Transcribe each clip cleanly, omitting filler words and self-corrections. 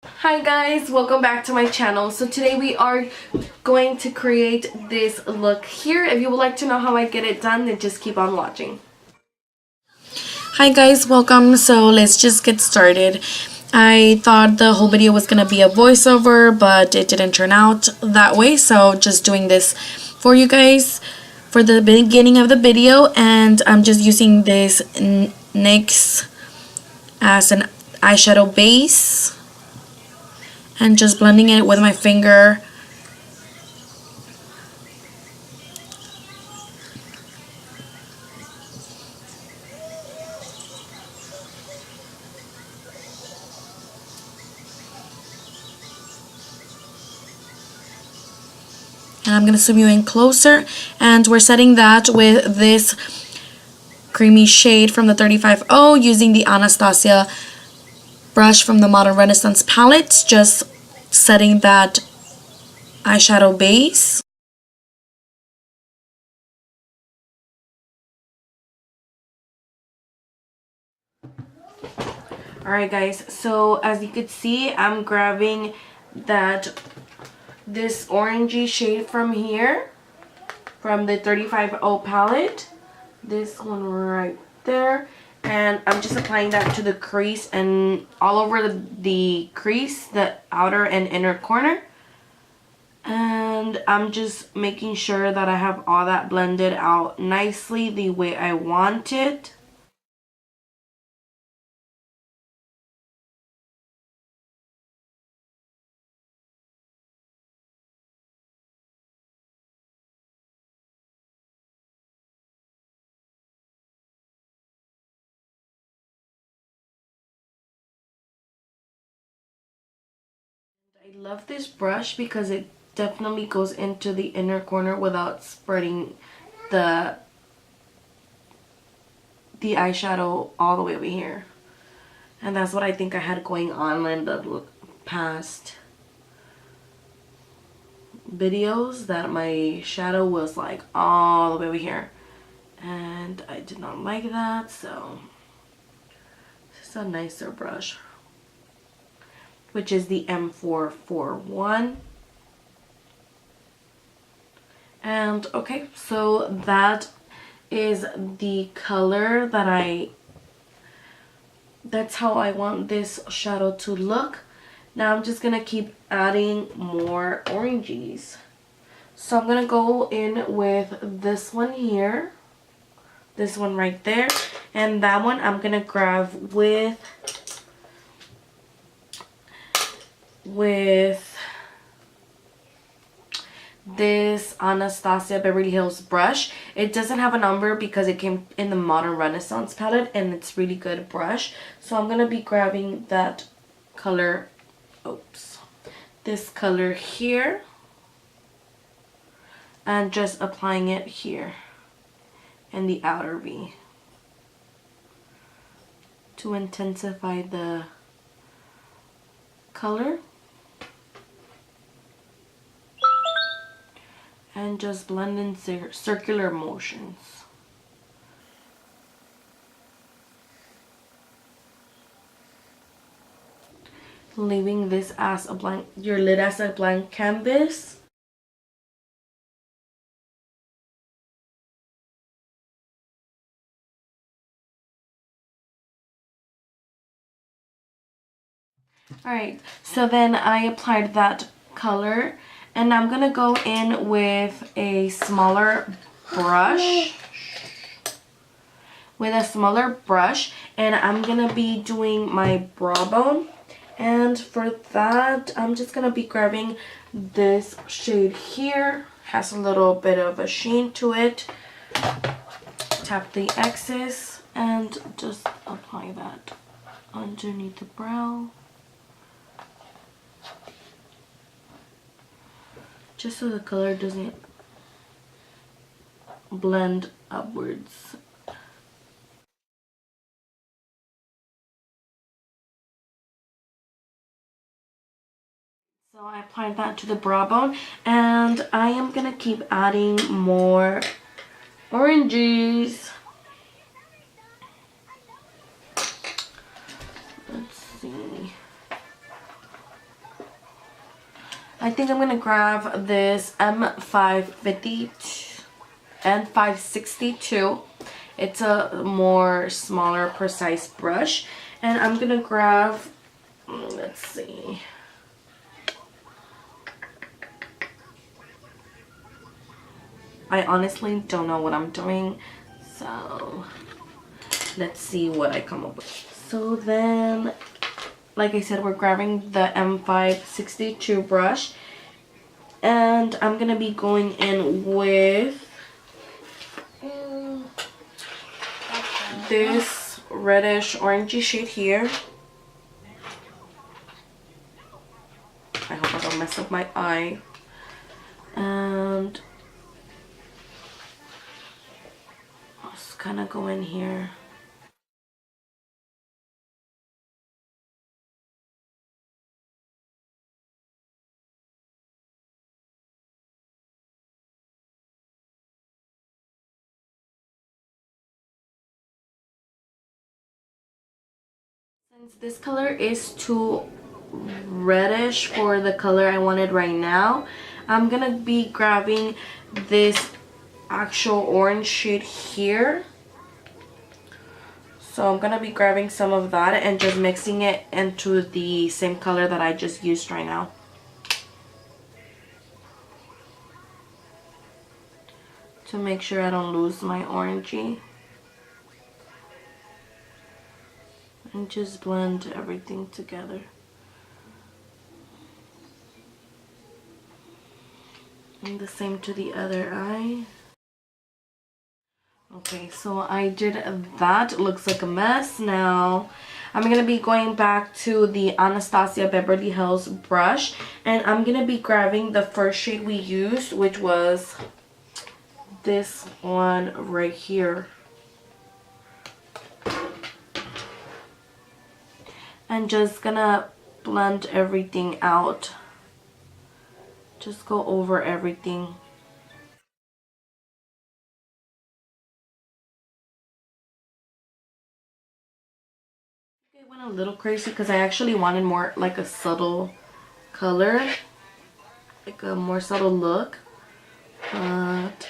Hi guys, welcome back to my channel. So today we are going to create this look here. If you would like to know how I get it done, then just keep on watching. Hi guys, welcome. So let's just get started. I thought the whole video was going to be a voiceover, but it didn't turn out that way. So just doing this for you guys for the beginning of the video. And I'm just using this NYX as an eyeshadow base. And just blending it with my finger. And I'm going to zoom you in closer. And we're setting that with this creamy shade from the 35O using the Anastasia brush from the Modern Renaissance palette. Just setting that eyeshadow base. Alright guys, so as you can see, I'm grabbing this orangey shade from here, from the 35O palette. This one right there. And I'm just applying that to the crease and all over the crease, the outer and inner corner. And I'm just making sure that I have all that blended out nicely the way I want it. I love this brush because it definitely goes into the inner corner without spreading the eyeshadow all the way over here. And that's what I think I had going on in the past videos, that my shadow was like all the way over here. And I did not like that, so this is a nicer brush, which is the M441. And okay, so that is the color that's how I want this shadow to look. Now I'm just gonna keep adding more oranges. So I'm gonna go in with this one here, this one right there, and that one I'm gonna grab with this Anastasia Beverly Hills brush. It doesn't have a number because it came in the Modern Renaissance palette, and it's really good brush. So I'm gonna be grabbing that color, this color here, and just applying it here in the outer V to intensify the color. And just blend in circular motions. Leaving this as a blank, your lid as a blank canvas. Alright, so then I applied that color, and I'm gonna go in with a smaller brush. And I'm gonna be doing my brow bone. And for that, I'm just gonna be grabbing this shade here. Has a little bit of a sheen to it. Tap the excess and just apply that underneath the brow. Just so the color doesn't blend upwards. So I applied that to the brow bone, and I am gonna keep adding more oranges. Let's see. I think I'm gonna grab this M562. It's a more smaller, precise brush. And I'm gonna grab, let's see. I honestly don't know what I'm doing, so let's see what I come up with. So then, like I said, we're grabbing the M562 brush, and I'm gonna be going in with this reddish orangey shade here. I hope I don't mess up my eye. And I'll just kind of go in here. Since this color is too reddish for the color I wanted right now, I'm gonna be grabbing this actual orange shade here. So I'm gonna be grabbing some of that and just mixing it into the same color that I just used right now. To make sure I don't lose my orangey. And just blend everything together. And the same to the other eye. Okay, so I did that. It looks like a mess. Now I'm going to be going back to the Anastasia Beverly Hills brush. And I'm going to be grabbing the first shade we used, which was this one right here. And just going to blend everything out. Just go over everything. It went a little crazy because I actually wanted more like a subtle color, like a more subtle look, but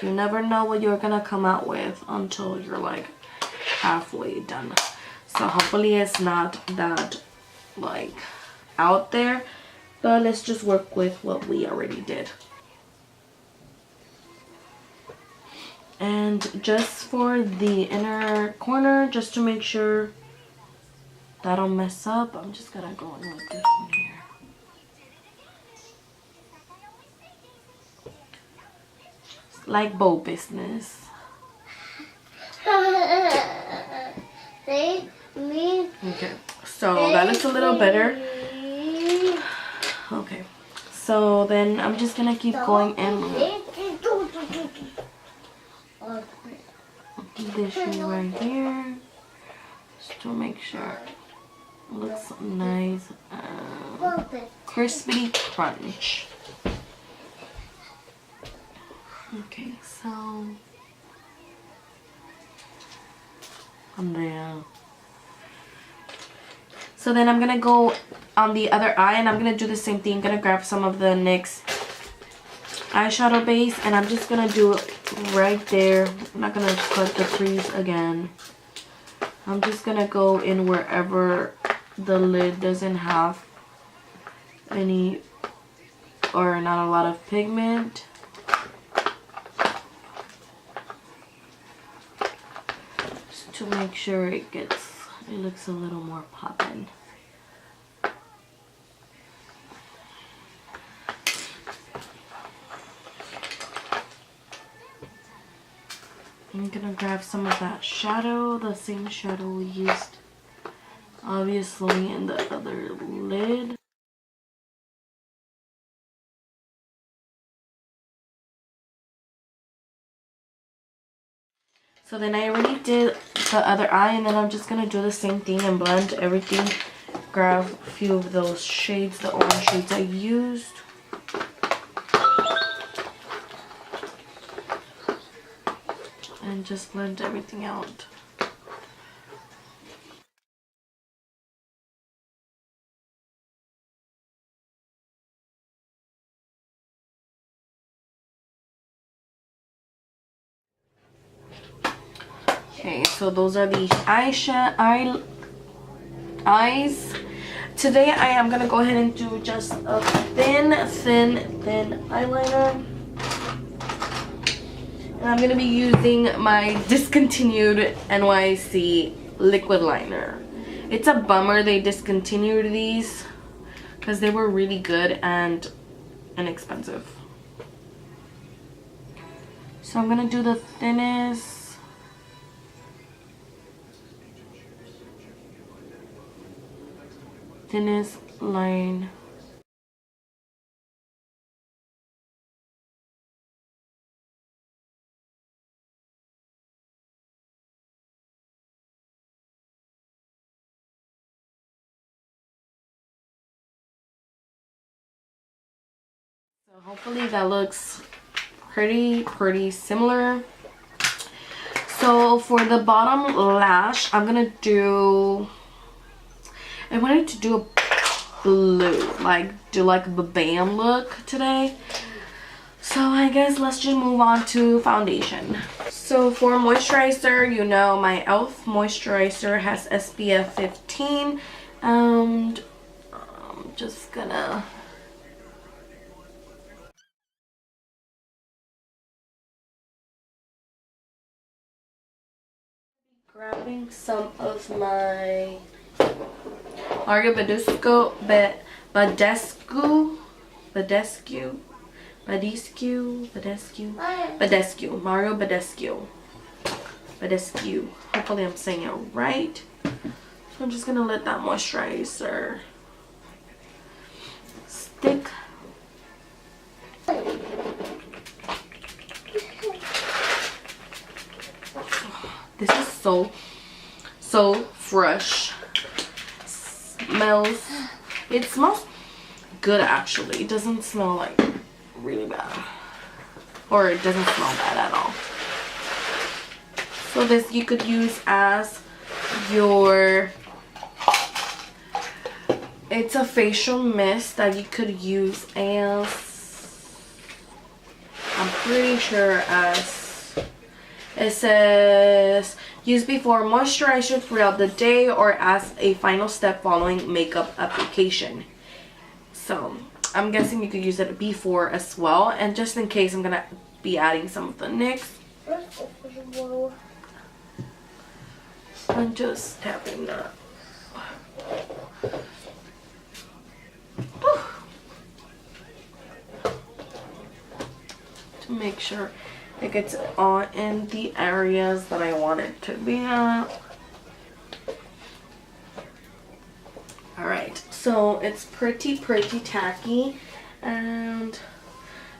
you never know what you're gonna come out with until you're like halfway done. So hopefully it's not that like out there, but let's just work with what we already did. And just for the inner corner, just to make sure that I don't mess up, I'm just gonna go in with this one here. It's like bow business. Okay, so that looks a little better. Okay, so then I'm just gonna keep going in with this shade right here, just to make sure it looks nice and crispy crunch. Okay, so I'm there. So then I'm gonna go on the other eye and I'm gonna do the same thing. I'm gonna grab some of the NYX eyeshadow base and I'm just gonna do it right there. I'm not gonna cut the crease again. I'm just gonna go in wherever the lid doesn't have any or not a lot of pigment. Just to make sure it looks a little more poppin'. I'm gonna grab some of that shadow, the same shadow we used obviously in the other lid. So then I already did the other eye and then I'm just gonna do the same thing and blend everything. Grab a few of those shades, the orange shades I used. And just blend everything out. Okay, so those are the eyes. Today I am gonna go ahead and do just a thin eyeliner. And I'm gonna be using my discontinued NYC liquid liner. It's a bummer they discontinued these because they were really good and inexpensive. So I'm gonna do the thinnest line. So hopefully that looks pretty similar. So for the bottom lash, I wanted to do a blue, do like a bam look today. So I guess let's just move on to foundation. So for moisturizer, you know my e.l.f. moisturizer has SPF 15, and I'm just gonna grabbing some of my Mario Badescu, Mario Badescu. Hopefully I'm saying it right. So I'm just gonna let that moisturizer stick. This is so fresh. It smells good actually. It doesn't smell like really bad, or it doesn't smell bad at all. So this you could use as your, it's a facial mist that you could use as, I'm pretty sure as, it says use before moisturizer throughout the day or as a final step following makeup application. So I'm guessing you could use it before as well, and just in case I'm gonna be adding some of the NYX. I'm just tapping that. To make sure it gets on in the areas that I want it to be at. Alright, so it's pretty tacky, and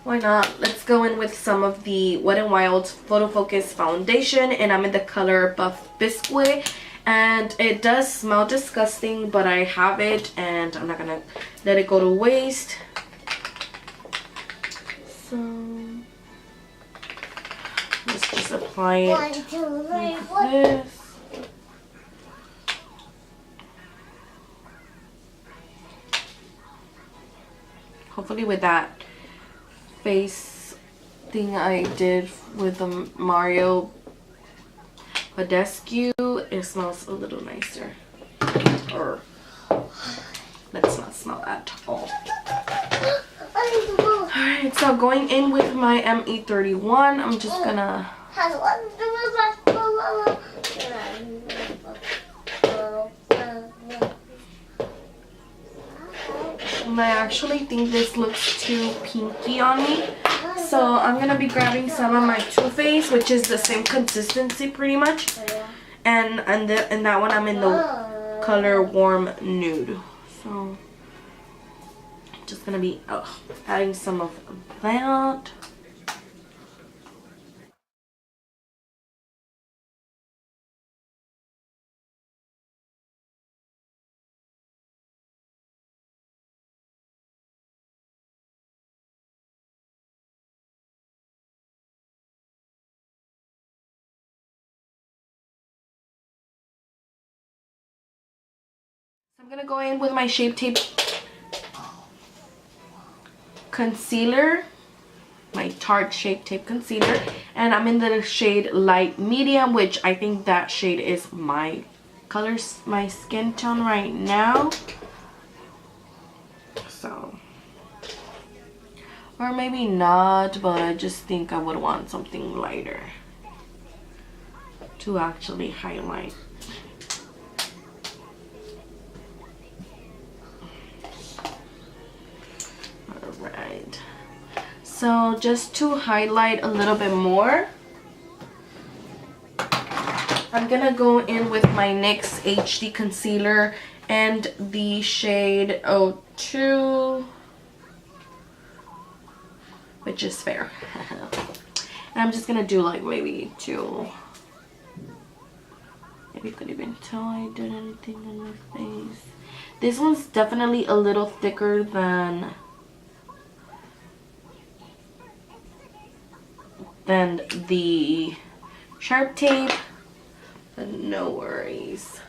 why not? Let's go in with some of the Wet n Wild Photo Focus foundation, and I'm in the color Buff Biscuit, and it does smell disgusting, but I have it and I'm not gonna let it go to waste. So let's just apply it like this. Hopefully with that face thing I did with the Mario Badescu, it smells a little nicer. Or let's not smell at all. Alright, so going in with my ME31, I'm just gonna and I actually think this looks too pinky on me. So I'm going to be grabbing some of my Too Faced, which is the same consistency pretty much. And that one I'm in the color Warm Nude. So I'm just going to be adding some of that. I'm gonna go in with my Shape Tape concealer, my my Tarte Shape Tape Concealer. And I'm in the shade Light Medium, which I think that shade is my color, my skin tone right now. So, or maybe not, but I just think I would want something lighter to actually highlight. Alright, so just to highlight a little bit more, I'm gonna go in with my NYX HD concealer and the shade 02, which is fair. And I'm just gonna do like maybe two. Maybe you could even tell I did anything on my face. This one's definitely a little thicker than the Sharp Tape, but no worries.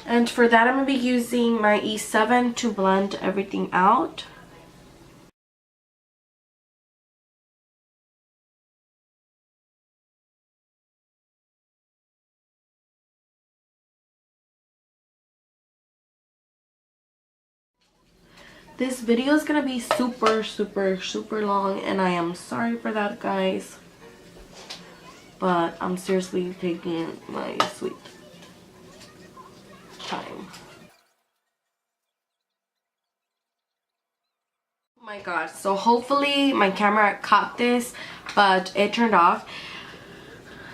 And for that, I'm going to be using my E7 to blend everything out. This video is going to be super long, and I am sorry for that, guys. But I'm seriously taking my sweet time. Oh my god, so hopefully my camera caught this, but it turned off.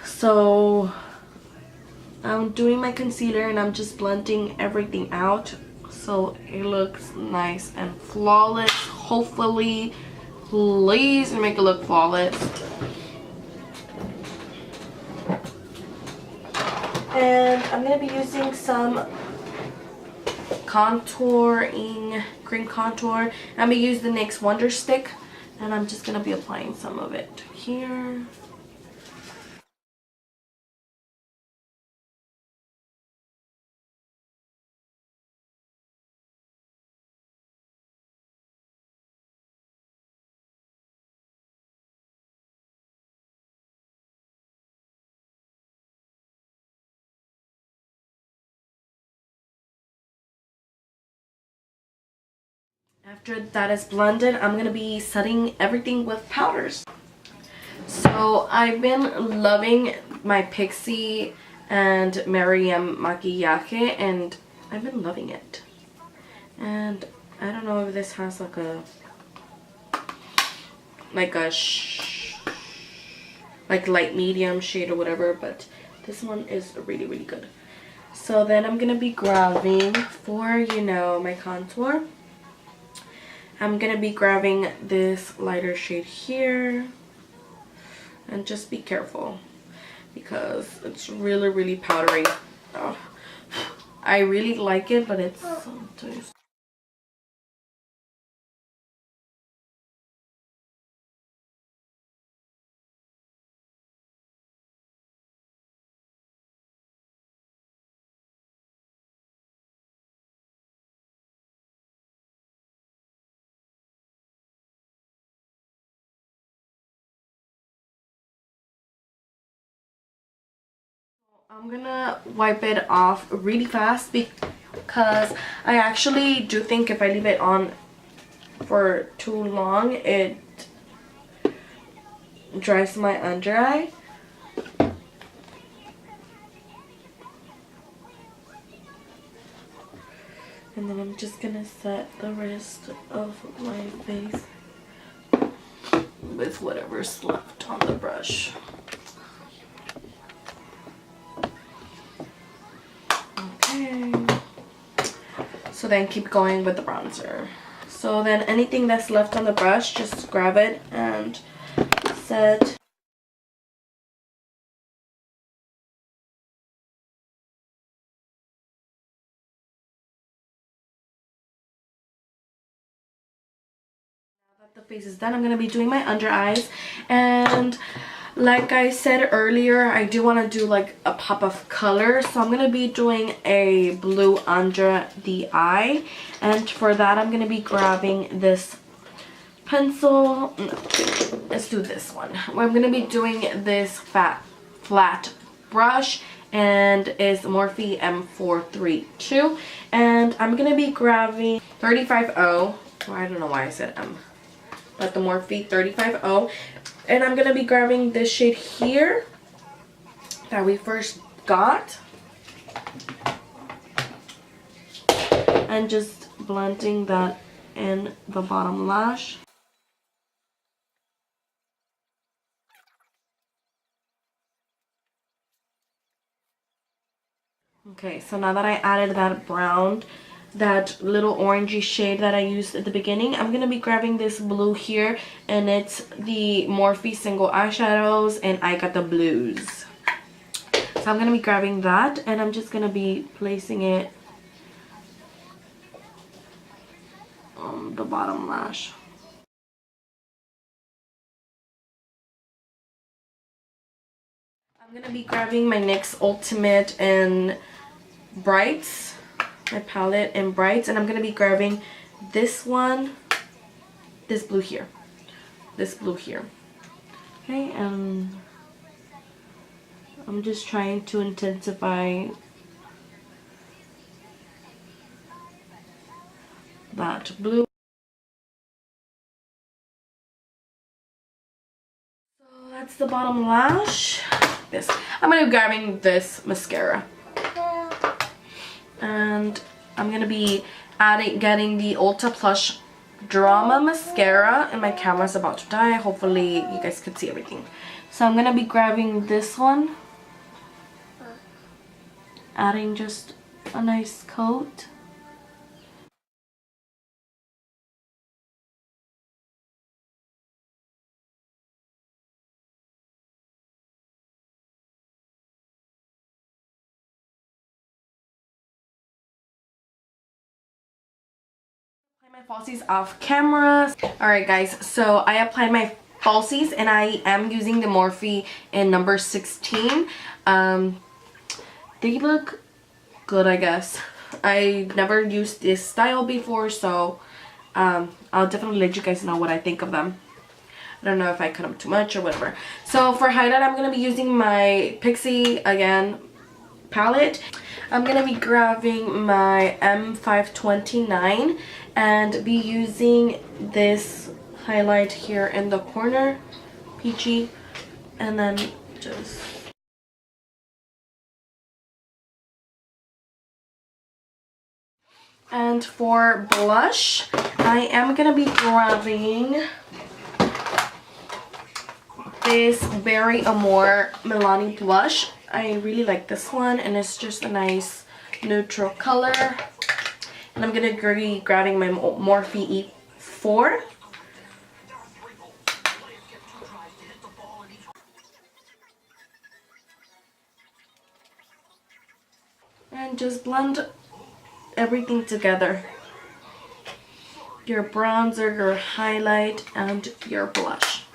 So I'm doing my concealer and I'm just blending everything out so it looks nice and flawless. Hopefully, please make it look flawless. And I'm going to be using some contouring, cream contour. I'm going to use the NYX Wonder Stick, and I'm just going to be applying some of it here. After that is blended, I'm going to be setting everything with powders. So I've been loving my Peachy and Miriam maquillaje, and I've been loving it. And I don't know if this has like a light medium shade or whatever, but this one is really good. So then I'm gonna be grabbing for, you know, my contour. I'm gonna be grabbing this lighter shade here, and just be careful because it's really powdery. Oh, I really like it, but it's sometimes. I'm gonna wipe it off really fast because I actually do think if I leave it on for too long, it dries my under eye. And then I'm just gonna set the rest of my face with whatever's left on the brush. Okay. So then keep going with the bronzer. So then anything that's left on the brush, just grab it and set. The face is done. I'm going to be doing my under eyes, and like I said earlier, I do want to do like a pop of color, so I'm going to be doing a blue under the eye, and for that I'm going to be grabbing this pencil. No, let's do this one. I'm going to be doing this flat brush, and is Morphe M432, and I'm going to be grabbing 350. Well, I don't know why I said M, but the Morphe 350, and I'm going to be grabbing this shade here that we first got, and just blending that in the bottom lash. Okay, so now that I added that brown, that little orangey shade that I used at the beginning, I'm going to be grabbing this blue here, and it's the Morphe single eyeshadows, and I got the blues. So I'm going to be grabbing that, and I'm just going to be placing it on the bottom lash. I'm going to be grabbing my NYX Ultimate and Brights, my palette in Brights, and I'm going to be grabbing this one, this blue here. Okay, and I'm just trying to intensify that blue. So that's the bottom lash. This. I'm going to be grabbing this mascara. And I'm going to be getting the Ulta Plush Drama Mascara, and my camera's about to die. Hopefully you guys can see everything. So I'm going to be grabbing this one, adding just a nice coat. My falsies off camera. Alright guys, so I applied my falsies, and I am using the Morphe in number 16. They look good, I guess. I never used this style before, so I'll definitely let you guys know what I think of them. I don't know if I cut them too much or whatever. So for highlight, I'm going to be using my Peachy again palette. I'm going to be grabbing my M529 and be using this highlight here in the corner, Peachy, and then just... And for blush, I am going to be grabbing this Berry Amore Milani blush. I really like this one, and it's just a nice neutral color. And I'm going to be grabbing my Morphe E4. And just blend everything together. Your bronzer, your highlight, and your blush.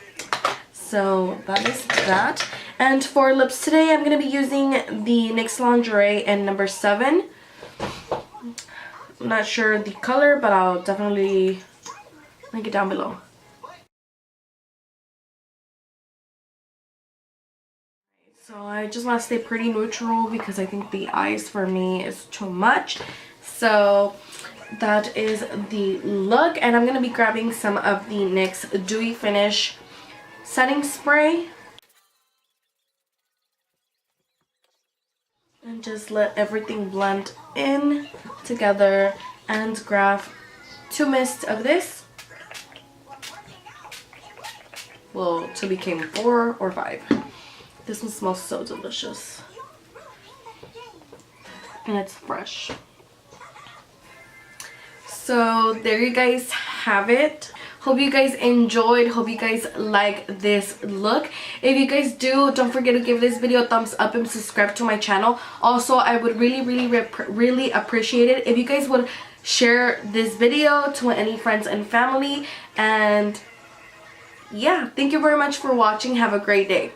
So that is that. And for lips today, I'm going to be using the NYX Lingerie in number 7. I'm not sure the color, but I'll definitely link it down below. So I just want to stay pretty neutral because I think the eyes for me is too much. So that is the look, and I'm going to be grabbing some of the NYX Dewy Finish setting spray. And just let everything blend in together, and grab 2 mists of this. Well, 2 became 4 or 5. This one smells so delicious. And it's fresh. So there you guys have it. Hope you guys enjoyed. Hope you guys like this look. If you guys do, don't forget to give this video a thumbs up and subscribe to my channel. Also, I would really appreciate it if you guys would share this video to any friends and family. And yeah, thank you very much for watching. Have a great day.